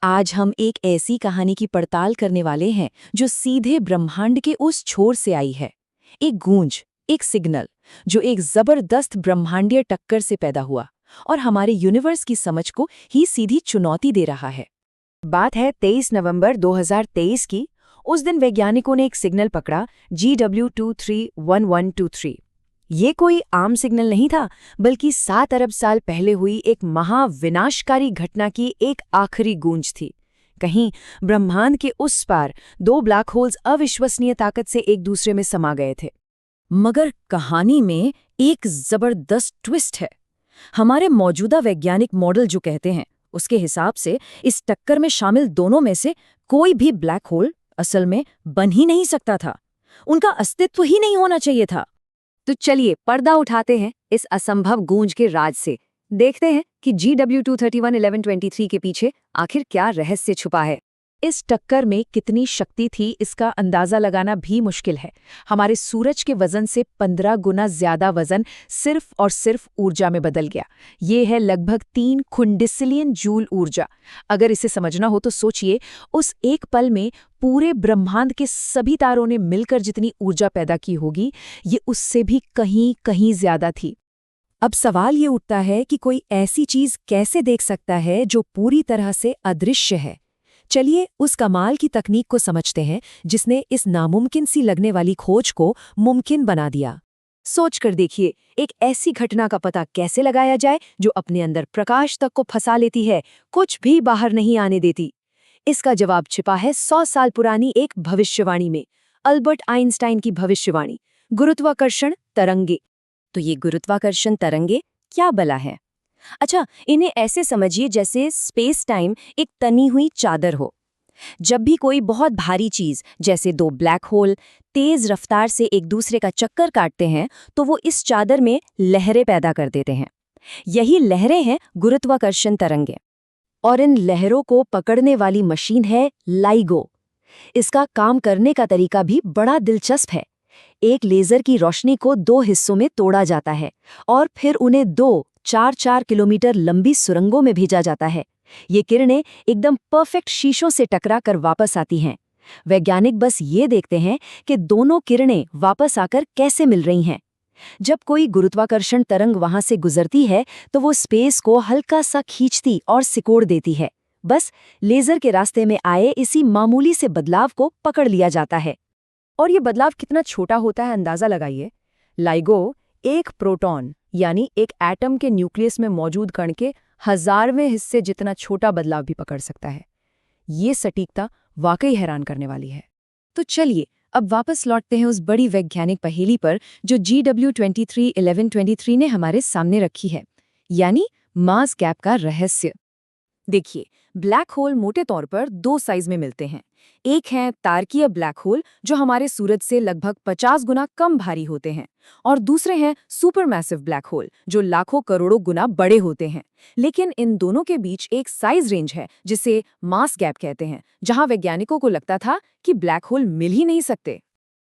आज हम एक ऐसी कहानी की पड़ताल करने वाले हैं जो सीधे ब्रह्मांड के उस छोर से आई है। एक गूंज, एक सिग्नल, जो एक जबरदस्त ब्रह्मांडीय टक्कर से पैदा हुआ और हमारे यूनिवर्स की समझ को ही सीधी चुनौती दे रहा है। बात है 23 नवंबर 2023 की। उस दिन वैज्ञानिकों ने एक सिग्नल पकड़ा, GW231123। ये कोई आम सिग्नल नहीं था, बल्कि 7 अरब साल पहले हुई एक महाविनाशकारी घटना की एक आखिरी गूंज थी। कहीं ब्रह्मांड के उस पार दो ब्लैक होल्स अविश्वसनीय ताकत से एक दूसरे में समा गए थे। मगर कहानी में एक जबरदस्त ट्विस्ट है। हमारे मौजूदा वैज्ञानिक मॉडल जो कहते हैं, उसके हिसाब से इस टक्कर में शामिल दोनों में से कोई भी ब्लैक होल असल में बन ही नहीं सकता था। उनका अस्तित्व ही नहीं होना चाहिए था। तो चलिए पर्दा उठाते हैं इस असंभव गूंज के राज से। देखते हैं कि GW2311123 के पीछे आखिर क्या रहस्य छुपा है। इस टक्कर में कितनी शक्ति थी, इसका अंदाजा लगाना भी मुश्किल है। हमारे सूरज के वजन से 15 गुना ज्यादा वजन सिर्फ और सिर्फ ऊर्जा में बदल गया। ये है लगभग 3 क्विंटिसिलियन जूल ऊर्जा। अगर इसे समझना हो तो सोचिए, उस एक पल में पूरे ब्रह्मांड के सभी तारों ने मिलकर जितनी ऊर्जा पैदा की होगी, ये उससे भी कहीं कहीं ज्यादा थी। अब सवाल ये उठता है कि कोई ऐसी चीज कैसे देख सकता है जो पूरी तरह से अदृश्य है। चलिए उस कमाल की तकनीक को समझते हैं जिसने इस नामुमकिन सी लगने वाली खोज को मुमकिन बना दिया। सोच कर देखिए, एक ऐसी घटना का पता कैसे लगाया जाए जो अपने अंदर प्रकाश तक को फंसा लेती है, कुछ भी बाहर नहीं आने देती। इसका जवाब छिपा है 100 साल पुरानी एक भविष्यवाणी में, अल्बर्ट आइंस्टाइन की भविष्यवाणी, गुरुत्वाकर्षण तरंगे। तो ये गुरुत्वाकर्षण तरंगे क्या बला है? अच्छा, इन्हें ऐसे समझिए जैसे स्पेस टाइम एक तनी हुई चादर हो। जब भी कोई बहुत भारी चीज जैसे दो ब्लैक होल तेज रफ्तार से एक दूसरे का चक्कर काटते हैं, तो वो इस चादर में लहरें पैदा कर देते हैं। यही लहरें हैं गुरुत्वाकर्षण तरंगे। और इन लहरों को पकड़ने वाली मशीन है लाइगो। इसका काम करने का तरीका भी बड़ा दिलचस्प है। एक लेजर की रोशनी को 2 हिस्सों में तोड़ा जाता है और फिर उन्हें 2-4 किलोमीटर लंबी सुरंगों में भेजा जाता है। ये किरणें एकदम परफेक्ट शीशों से टकरा कर वापस आती हैं। वैज्ञानिक बस ये देखते हैं कि दोनों किरणें वापस आकर कैसे मिल रही हैं। जब कोई गुरुत्वाकर्षण तरंग वहां से गुजरती है तो वो स्पेस को हल्का सा खींचती और सिकोड़ देती है। बस लेजर के रास्ते में आए इसी मामूली से बदलाव को पकड़ लिया जाता है। और ये बदलाव कितना छोटा होता है, अंदाजा लगाइए। लाइगो एक प्रोटॉन यानी एक एटम के न्यूक्लियस में मौजूद कण के 1000वें हिस्से जितना छोटा बदलाव भी पकड़ सकता है। ये सटीकता वाकई हैरान करने वाली है। तो चलिए अब वापस लौटते हैं उस बड़ी वैज्ञानिक पहेली पर जो GW231123 ने हमारे सामने रखी है, यानी मास गैप का रहस्य। देखिए, ब्लैक होल मोटे तौर पर 2 साइज में मिलते हैं। एक है तारकीय ब्लैक होल जो हमारे सूरज से लगभग 50 गुना कम भारी होते हैं, और दूसरे हैं सुपरमैसिव ब्लैक होल जो लाखों करोड़ों गुना बड़े होते हैं। लेकिन इन दोनों के बीच एक साइज रेंज है जिसे मास गैप कहते हैं, जहां वैज्ञानिकों को लगता था कि ब्लैक होल मिल ही नहीं सकते।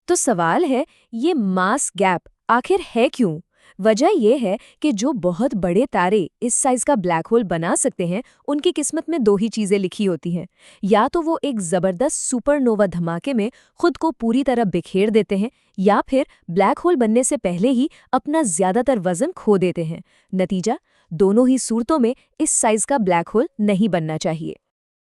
तो सवाल है, ये मास गैप आखिर है क्यों? वजह यह है कि जो बहुत बड़े तारे इस साइज का ब्लैक होल बना सकते हैं, उनकी किस्मत में 2 ही चीजें लिखी होती हैं। या तो वो एक जबरदस्त सुपरनोवा धमाके में खुद को पूरी तरह बिखेर देते हैं, या फिर ब्लैक होल बनने से पहले ही अपना ज्यादातर वजन खो देते हैं। नतीजा, दोनों ही सूरतों में इस साइज का ब्लैक होल नहीं बनना चाहिए।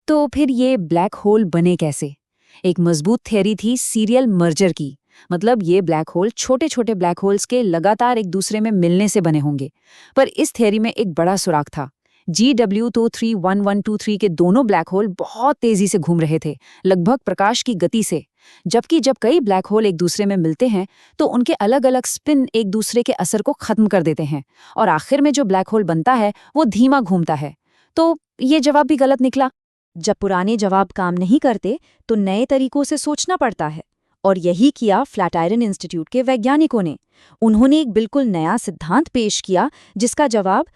तो फिर ये ब्लैक होल बने कैसे? एक मजबूत थ्योरी थी सीरियल मर्जर की, मतलब ये ब्लैक होल छोटे छोटे ब्लैक होल्स के लगातार एक दूसरे में मिलने से बने होंगे। पर इस थ्योरी में एक बड़ा सुराग था। GW231123 के दोनों ब्लैक होल बहुत तेजी से घूम रहे थे, लगभग प्रकाश की गति से। जबकि जब कई ब्लैक होल एक दूसरे में मिलते हैं तो उनके अलग अलग स्पिन एक दूसरे के असर को खत्म कर देते हैं, और आखिर में जो ब्लैक होल बनता है वो धीमा घूमता है। तो ये जवाब भी गलत निकला। जब पुराने जवाब काम नहीं करते तो नए तरीकों से सोचना पड़ता है, और यही किया फ्लैट आयरन इंस्टीट्यूट के वैज्ञानिकों ने। उन्होंने एक बिल्कुल नया सिद्धांत पेश किया जिसका जवाब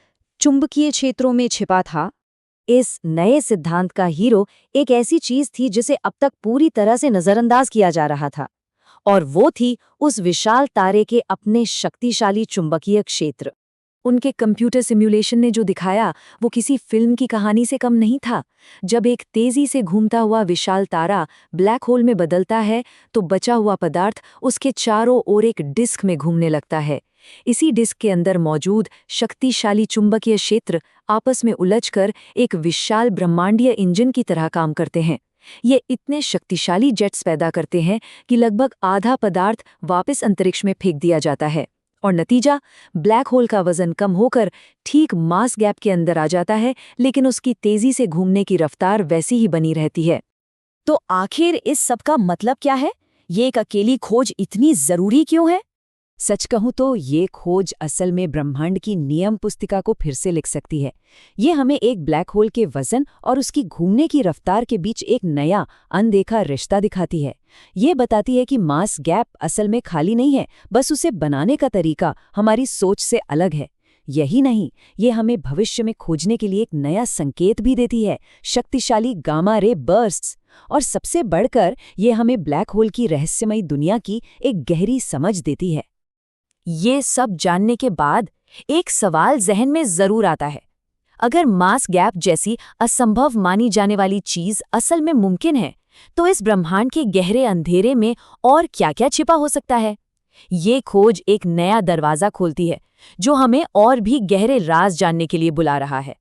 चुंबकीय क्षेत्रों में छिपा था। इस नए सिद्धांत का हीरो एक ऐसी चीज थी जिसे अब तक पूरी तरह से नजरअंदाज किया जा रहा था, और वो थी उस विशाल तारे के अपने शक्तिशाली चुंबकीय क्षेत्र। उनके कंप्यूटर सिम्युलेशन ने जो दिखाया वो किसी फिल्म की कहानी से कम नहीं था। जब एक तेजी से घूमता हुआ विशाल तारा ब्लैक होल में बदलता है तो बचा हुआ पदार्थ उसके चारों ओर एक डिस्क में घूमने लगता है। इसी डिस्क के अंदर मौजूद शक्तिशाली चुंबकीय क्षेत्र आपस में उलझकर एक विशाल ब्रह्मांडीय इंजन की तरह काम करते हैं। ये इतने शक्तिशाली जेट्स पैदा करते हैं कि लगभग आधा पदार्थ वापस अंतरिक्ष में फेंक दिया जाता है और नतीजा ब्लैक होल का वजन कम होकर ठीक मास गैप के अंदर आ जाता है, लेकिन उसकी तेजी से घूमने की रफ्तार वैसी ही बनी रहती है। तो आखिर इस सब का मतलब क्या है? ये एक अकेली खोज इतनी जरूरी क्यों है? सच कहूं तो ये खोज असल में ब्रह्मांड की नियम पुस्तिका को फिर से लिख सकती है। ये हमें एक ब्लैक होल के वजन और उसकी घूमने की रफ्तार के बीच एक नया अनदेखा रिश्ता दिखाती है। ये बताती है कि मास गैप असल में खाली नहीं है, बस उसे बनाने का तरीका हमारी सोच से अलग है। यही नहीं, ये हमें भविष्य में खोजने के लिए एक नया संकेत भी देती है, शक्तिशाली गामा रे बर्स्ट्स। और सबसे बढ़कर ये हमें ब्लैक होल की रहस्यमयी दुनिया की एक गहरी समझ देती है। ये सब जानने के बाद एक सवाल जहन में जरूर आता है। अगर मास गैप जैसी असंभव मानी जाने वाली चीज असल में मुमकिन है, तो इस ब्रह्मांड के गहरे अंधेरे में और क्या-क्या छिपा हो सकता है? ये खोज एक नया दरवाजा खोलती है, जो हमें और भी गहरे राज जानने के लिए बुला रहा है।